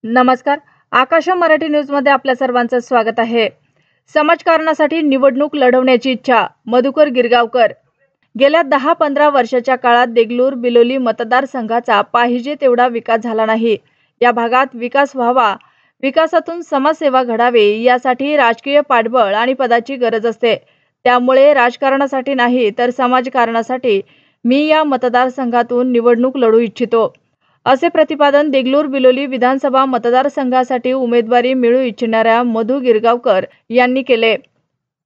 नमस्कार. आकाशा मराठी न्यूजमध्ये आपल्या सर्वांचं स्वागत आहे. समाजकारणासाठी निवडणूक लढवण्याची इच्छा मधुकर गिरगावकर. गेल्या 10-15 वर्षाच्या काळात देगलूर बिलोली मतदारसंघाचा पाहिजे तेवढा विकास झाला नाही. या भागात विकास व्हावा, विकासातून समाजसेवा घडावी यासाठी राजकीय पाठबळ आणि पदाची गरज असते. त्यामुळे राजकारणासाठी नाही तर समाजकारणासाठी मी या मतदारसंघातून निवडणूक लढू इच्छितो, असे प्रतिपादन देगलूर बिलोली विधानसभा मतदारसंघासाठी उमेदवारी मिळू इच्छिणाऱ्या मधु गिरगावकर यांनी केले.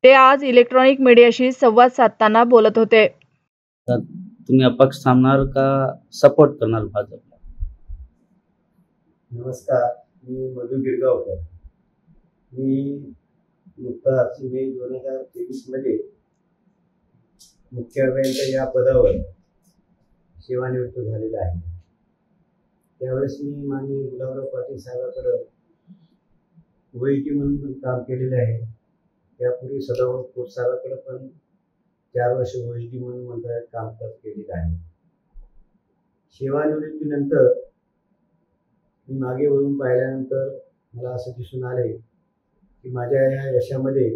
ते आज इलेक्ट्रॉनिक मीडियाशी संवाद साधताना बोलत होते. तुम्ही अपक्ष थांबणार का सपोर्ट करणार भाजपला? नमस्कार, मी मधु गिरगावकर. मी नुकताच मे 2023 मध्ये मुख्य अभियंता या पदावर सेवानिवृत्त झालेला आहे. त्यावेळेस मी माननीय गुलाबराव पाटील साहेबांकडे ओएटी म्हणून पण काम केलेले आहे. त्यापूर्वी सदाभाऊ खोत साहेबांकडे पण 4 वर्ष ओएटी म्हणून मंत्रालयात कामकाज केलेलं आहे. सेवानिवृत्तीनंतर मी मागे वळून पाहिल्यानंतर मला असं दिसून आले की माझ्या या यशामध्ये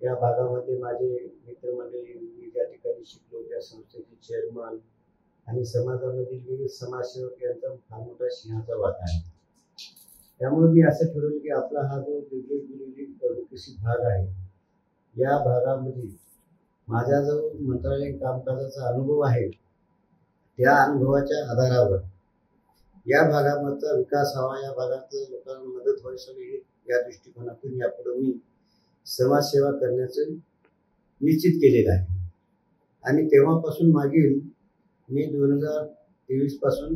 या भागामध्ये माझे मित्रमंडळी, मी ज्या ठिकाणी शिकलो त्या संस्थेचे चेअरमन आणि समाजामधील विविध समाजसेवक यांचा फार मोठा सिंहाचा वाटा आहे. त्यामुळे मी असं ठरवलं की आपला हा जो विकसित भाग आहे, या भागामध्ये माझा जो मंत्रालयीन कामकाजाचा अनुभव आहे, त्या अनुभवाच्या आधारावर या भागामधला विकास व्हावा, या भागातल्या लोकांना मदत व्हावी या दृष्टिकोनातून यापुढे मी समाजसेवा करण्याचं निश्चित केलेलं आहे. आणि तेव्हापासून मागील मी 2023 पासून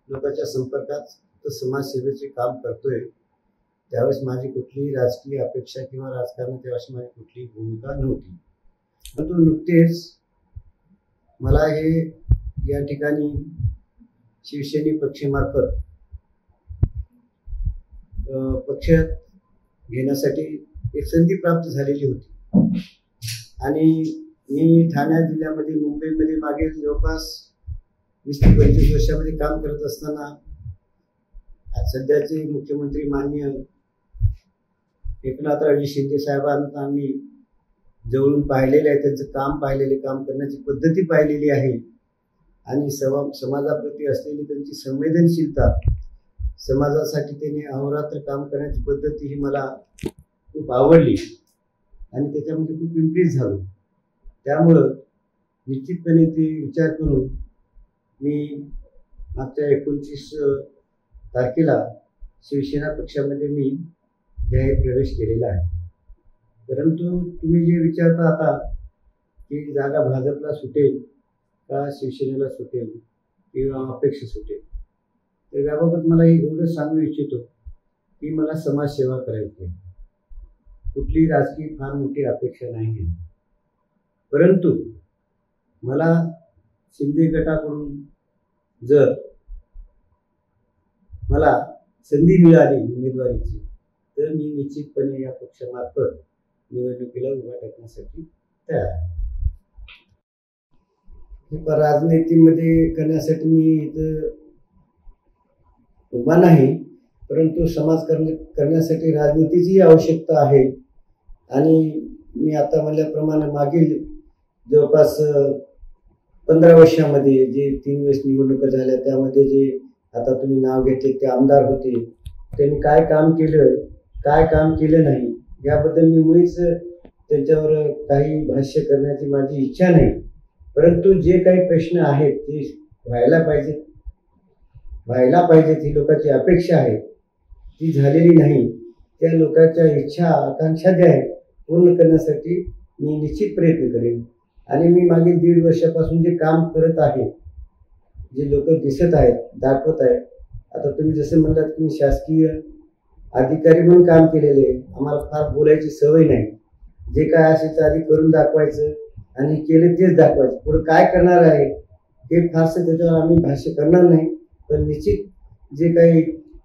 लोकांच्या संपर्कात समाजसेवेचे काम करतोय. त्यावेळेस माझी कुठलीही राजकीय अपेक्षा किंवा राजकारणात त्यावेळेस माझी कुठलीही भूमिका नव्हती. परंतु नुकतेच मला हे या ठिकाणी शिवसेने पक्षामार्फत पक्ष घेण्यासाठी एक संधी प्राप्त झालेली होती. आणि मी ठाणे जिल्ह्यामध्ये, मुंबईमध्ये मागील जवळपास 20 ते 25 वर्षामध्ये काम करत असताना सध्याचे मुख्यमंत्री माननीय एकनाथरावजी शिंदे साहेबांना आम्ही जवळून पाहिलेले आहे. त्यांचं काम पाहिलेले, काम करण्याची पद्धती पाहिलेली आहे. आणि समाजाप्रती असलेली त्यांची संवेदनशीलता, समाजासाठी त्यांनी अहोरात्र काम करण्याची पद्धती ही मला खूप आवडली आणि त्याच्यामध्ये खूप इम्प्रेस झालो. त्यामुळं निश्चितपणे ते विचार करून मी मागच्या 29 तारखेला शिवसेना पक्षामध्ये मी जाहीर प्रवेश केलेला आहे. परंतु तुम्ही जे विचारता आता की जागा भाजपला सुटेल का शिवसेनेला सुटेल किंवा अपेक्ष सुटेल, तर याबाबत मला एवढं सांगू इच्छितो की मला समाजसेवा करायची आहे. कुठली राजकीय फार मोठी अपेक्षा नाही आहे. परंतु मला शिंदे गटाकडून जर मला संधी मिळाली उमेदवारीची, तर मी निश्चितपणे या पक्षामार्फत निवडणुकीला उभा टाकण्यासाठी तयार आहे. राजनीतीमध्ये करण्यासाठी मी इथं उभा नाही, परंतु समाज करण्यासाठी राजनीतीची आवश्यकता आहे. आणि मी आता म्हणल्याप्रमाणे मागील जवळपास 15 वर्षामध्ये जे 3 वेळेस निवडणुका झाल्या, त्यामध्ये जे आता तुम्ही नाव घेतले ते आमदार होते, त्यांनी काय काम केलं, काय काम केलं नाही, याबद्दल मी मुळीच त्यांच्यावर काही भाष्य करण्याची माझी इच्छा नाही. परंतु जे काही प्रश्न आहेत ते व्हायला पाहिजेत, ही लोकांची अपेक्षा आहे, ती झालेली नाही. त्या लोकांच्या इच्छा, आकांक्षा ज्या आहेत पूर्ण करण्यासाठी मी निश्चित प्रयत्न करेन. आणि मी मागील 1.5 वर्षापासून जे काम करत आहे, जे लोक दिसत आहेत, दाखवत आहेत, आता तुम्ही जसं म्हणलात की मी शासकीय अधिकारी म्हणून काम केलेले आहे. आम्हाला फार बोलायची सवय नाही. जे काय असेल आधी करून दाखवायचं आणि केले तेच दाखवायचं. पुढे काय करणार आहे हे फारसं त्याच्यावर आम्ही भाष्य करणार नाही. पण निश्चित जे काही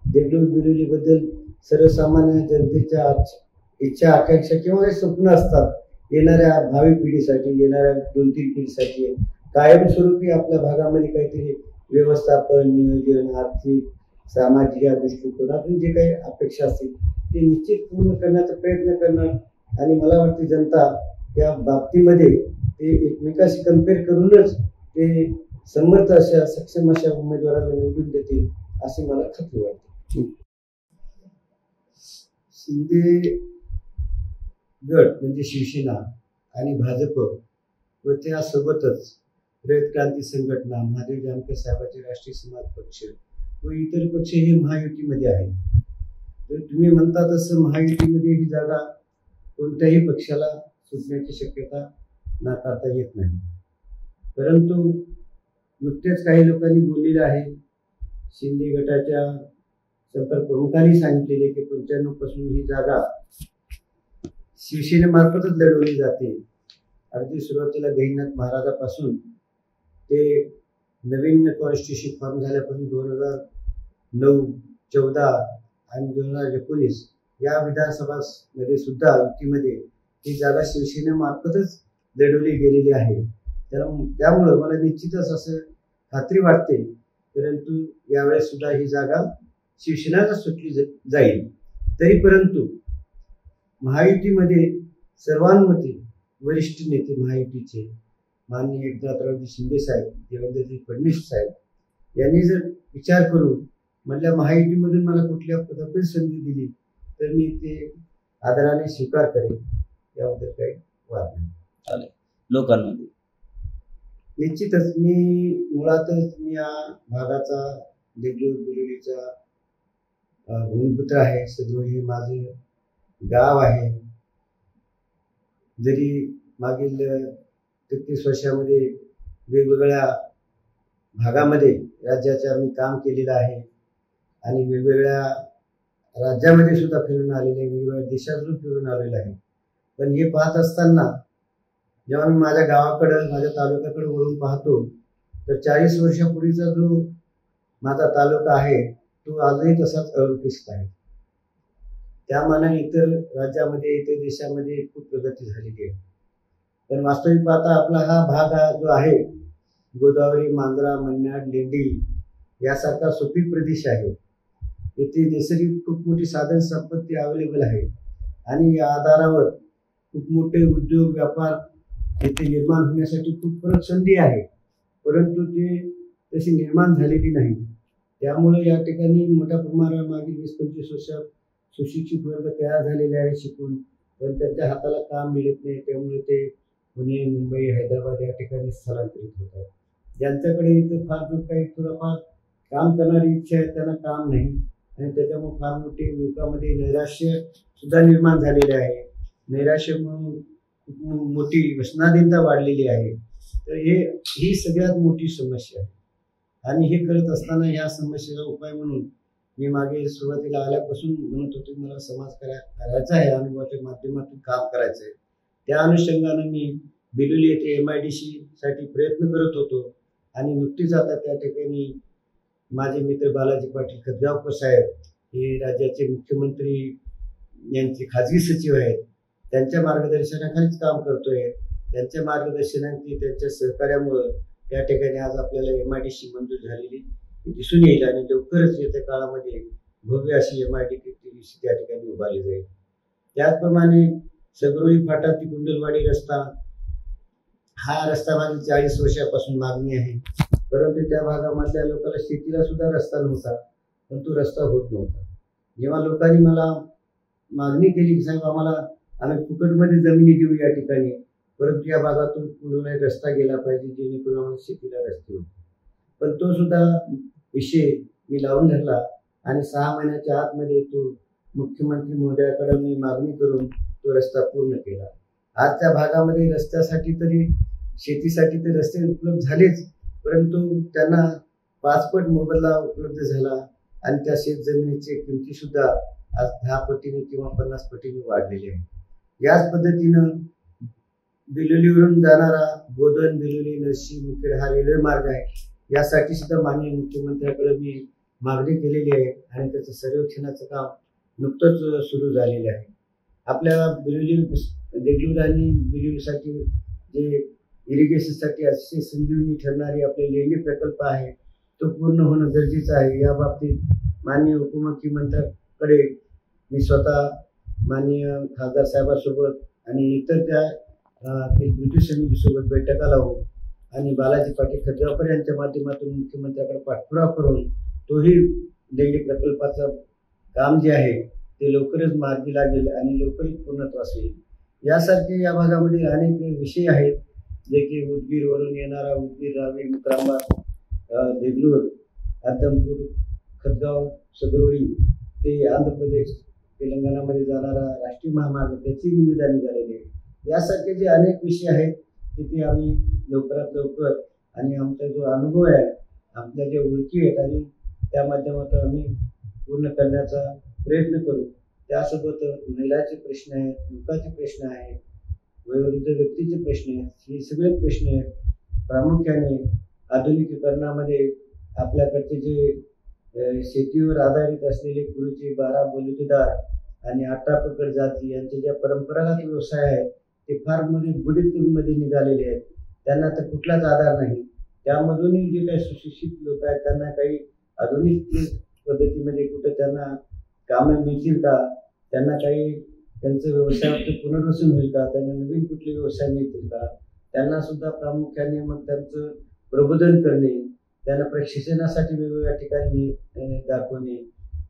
देगलूर बिलोलीबद्दल सर्वसामान्य जनतेच्या इच्छा, आकांक्षा किंवा स्वप्न असतात येणाऱ्या भावी पिढीसाठी, येणाऱ्या 2-3 पिढीसाठी, कायमस्वरूपी आपल्या भागामध्ये काहीतरी व्यवस्थापन, नियोजन, आर्थिक सामाजिक दृष्टिकोनातून जे काही अपेक्षा असतील ते निश्चित पूर्ण करण्याचा प्रयत्न करणार आणि मला वाटते जनता या बाबतीमध्ये ते एकमेकाशी कम्पेअर करूनच ते समर्थ अशा सक्षम अशा उमेदवाराला निवडून देतील अशी मला खात्री वाटते. शिंदे गट म्हणजे शिवसेना आणि भाजप व त्यासोबतच रयत क्रांती संघटना, महादेव जानकर साहेबांचे राष्ट्रीय समाज पक्ष व इतर पक्ष हे महायुतीमध्ये आहेत. तर तुम्ही म्हणता तसं महायुतीमध्ये ही जागा कोणत्याही पक्षाला सुटण्याची शक्यता नाकारता येत नाही. परंतु नुकतेच काही लोकांनी बोललेलं आहे, शिंदे गटाच्या संपर्क प्रमुखांनी सांगितलेले की 95 पासून ही जागा शिवसेनेमार्फतच लढवली जाते. अगदी सुरुवातीला गहिनीनाथ महाराजापासून ते नवीन कॉन्स्टिट्यूशन फॉर्म झाल्यापासून 2009, 14 आणि 2019 या विधानसभामध्ये सुद्धा युतीमध्ये ही जागा शिवसेनेमार्फतच लढवली गेलेली आहे. त्यामुळं मला निश्चितच असं खात्री वाटते, परंतु यावेळेस सुद्धा ही जागा शिवसेनेला सुटली जाईल. तरी परंतु महायुतीमध्ये सर्वानुमते वरिष्ठ नेते महायुतीचे माननीय एकनाथरावजी शिंदे साहेब, देवेंद्रजी फडणवीस साहेब यांनी जर विचार करून म्हटल्या महायुतीमधून मला कुठल्या पदापर्यंत संधी दिली तर मी ते आदराने स्वीकार करेन, याबद्दल काही वाद नाही. लोकांमध्ये निश्चितच मुळातच मी या भागाचा देगलूर बिलोलीचा भूमिपुत्र आहे. सदोळ हे माझे गाव आहे. जरी मागील 33 वर्षामध्ये वेगवेगळ्या भागामध्ये राज्याच्या मी काम केलेलं आहे आणि वेगवेगळ्या राज्यामध्ये सुद्धा फिरून आलेले, वेगवेगळ्या देशातून फिरून आलेलं आहे. पण हे पाहत असताना जेव्हा मी माझ्या गावाकडं, माझ्या तालुक्याकडे वळून पाहतो तर 40 वर्षापूर्वीचा जो माझा तालुका आहे तो आजही तसाच अवलंबित आहे. त्या मानाने इतर राज्यामध्ये, इतर देशामध्ये खूप प्रगती झालेली आहे. पण वास्तविक पाहता आपला हा भाग जो आहे गोदावरी, मांजरा, मन्याड, लेंडी यासारखा सुपीक प्रदेश आहे. येथे नैसर्गिक खूप मोठी साधन संपत्ती अवेलेबल आहे आणि या आधारावर खूप मोठे उद्योग, व्यापार येथे निर्माण होण्यासाठी खूप परत संधी आहे, परंतु ते तशी निर्माण झालेली नाही. त्यामुळे या ठिकाणी मोठ्या प्रमाणावर मागील 20-25 वर्षात सुशिक्षित वर्ग तयार झालेले आहे शिकून, पण त्यांच्या हाताला काम मिळत नाही. त्यामुळे ते पुणे, मुंबई, हैदराबाद या ठिकाणी स्थलांतरित होतात. ज्यांच्याकडे इथं फार काही थोडंफार काम करणारी इच्छा आहे त्यांना काम नाही आणि त्याच्यामुळे फार मोठी लोकांमध्ये नैराश्य सुद्धा निर्माण झालेले आहे. नैराश्य म्हणून मोठी व्यसनाधीनता वाढलेली आहे. तर ही सगळ्यात मोठी समस्या आहे आणि हे करत असताना ह्या समस्येचा उपाय म्हणून मी मागे सुरुवातीला आल्यापासून म्हणत होतो मला समाज करायचा आहे, अनुभवाच्या माध्यमातून काम करायचं आहे. त्या अनुषंगाने मी बिलोली येथे MIDC साठी प्रयत्न करत होतो आणि नुकतीच आता त्या ठिकाणी माझे मित्र बालाजी पाटील खतगावकर साहेब हे राज्याचे मुख्यमंत्री यांचे खाजगी सचिव आहेत. त्यांच्या मार्गदर्शनाखालीच काम करतोय. त्यांच्या मार्गदर्शनाखाली, त्यांच्या सहकार्यामुळं त्या ठिकाणी आज आपल्याला MIDC मंजूर झालेली दिसून येईल आणि लवकरच येत्या काळामध्ये भव्य अशी MIDC त्या ठिकाणी उभारली जाईल. त्याचप्रमाणे सगरोळी फाटा ती गुंडलवाडी रस्ता, हा रस्ता माझी 40 वर्षापासून मागणी आहे, परंतु त्या भागामधल्या लोकांना शेतीला सुद्धा रस्ता नव्हता, पण तो रस्ता होत नव्हता. जेव्हा लोकांनी मला मागणी केली की साहेब आम्ही फुकटमध्ये जमिनी देऊ या ठिकाणी, परंतु या भागातून पुढे रस्ता गेला पाहिजे जेणेकरून आम्हाला शेतीला रस्ते होते, पण तो सुद्धा विषय मी लावून धरला आणि 6 महिन्याच्या आतमध्ये तो मुख्यमंत्री महोदयाकडे मी मागणी करून तो रस्ता पूर्ण केला. आज त्या भागामध्ये रस्त्यासाठी तरी, शेतीसाठी तर रस्ते उपलब्ध झालेच, परंतु त्यांना 5 पट मोबदला उपलब्ध झाला आणि त्या शेत जमिनीची किमती सुद्धा आज 10 पटीने किंवा 50 पटीने वाढलेली आहे. याच पद्धतीनं बिलोलीवरून जाणारा बोधन, बिलोली, नरसी, मुखेड हा रेल्वे मार्ग आहे. यासाठी सुद्धा माननीय मुख्यमंत्र्यांकडे मी मागणी केलेली आहे आणि त्याचं सर्वेक्षणाचं काम नुकतंच सुरू झालेलं आहे. आपल्या बिलोली, देगलूर आणि बिलोलीसाठी जे इरिगेशनसाठी अतिशय संजीवनी ठरणारी आपले लेंडी प्रकल्प आहे, तो पूर्ण होणं गरजेचं आहे. या बाबतीत माननीय उपमुख्यमंत्र्यांकडे मी स्वतः माननीय खासदार साहेबांसोबत आणि इतर त्या कृती समितीसोबत बैठका लावून आणि बालाजी पाटील खतगावकर यांच्या माध्यमातून मुख्यमंत्र्यांकडे पाठपुरावा करून तोही देगडी प्रकल्पाचं काम जे आहे ते लवकरच मार्गी लागेल आणि लवकरच पूर्णत्वास येईल. यासारखे या भागामध्ये अनेक विषय आहेत, जे की उदगीरवरून येणारा उदगीर, रावी, मुक्रांबा, देगलूर, आदमपूर, खतगाव, सदरोळी ते आंध्र प्रदेश, तेलंगणामध्ये जाणारा राष्ट्रीय महामार्ग त्याची निविदा निघालेली आहे. यासारखे जे अनेक विषय आहेत तिथे आम्ही लवकरात लवकर आणि आमचा जो अनुभव आहे, आपल्या ज्या ओळखी आहेत आणि त्या माध्यमातून आम्ही पूर्ण करण्याचा प्रयत्न करू. त्यासोबत महिलाचे प्रश्न आहेत, युवकाचे प्रश्न आहेत, वयोवृद्ध व्यक्तीचे प्रश्न आहेत, हे सगळे प्रश्न आहेत. प्रामुख्याने आधुनिकीकरणामध्ये आपल्याकडचे जे शेतीवर आधारित असलेले पूर्वीचे 12 बलुतेदार आणि 18 पकड जाती यांचे ज्या परंपरागत व्यवसाय आहेत ते फार बुडीत निघालेले आहेत. त्यांना तर कुठलाच आधार नाही. त्यामधूनही जे काही सुशिक्षित लोक आहेत त्यांना काही आधुनिक पद्धतीमध्ये कुठं त्यांना कामं मिळतील का, त्यांना काही त्यांचं व्यवसायात पुनर्वसन होईल का, त्यांना नवीन कुठले व्यवसाय मिळतील का, त्यांना सुद्धा प्रामुख्याने मग त्यांचं प्रबोधन करणे, त्यांना प्रशिक्षणासाठी वेगवेगळ्या ठिकाणी दाखवणे,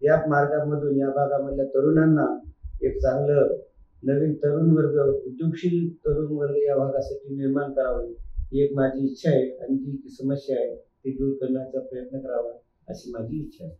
या मार्गामधून या भागामधल्या तरुणांना एक चांगलं नवीन तरुण वर्ग, उद्योगशील तरुण वर्ग या भागासाठी निर्माण करावे, ही एक माझी इच्छा आहे आणि जी समस्या आहे ती दूर करण्याचा प्रयत्न करावा अशी माझी इच्छा आहे.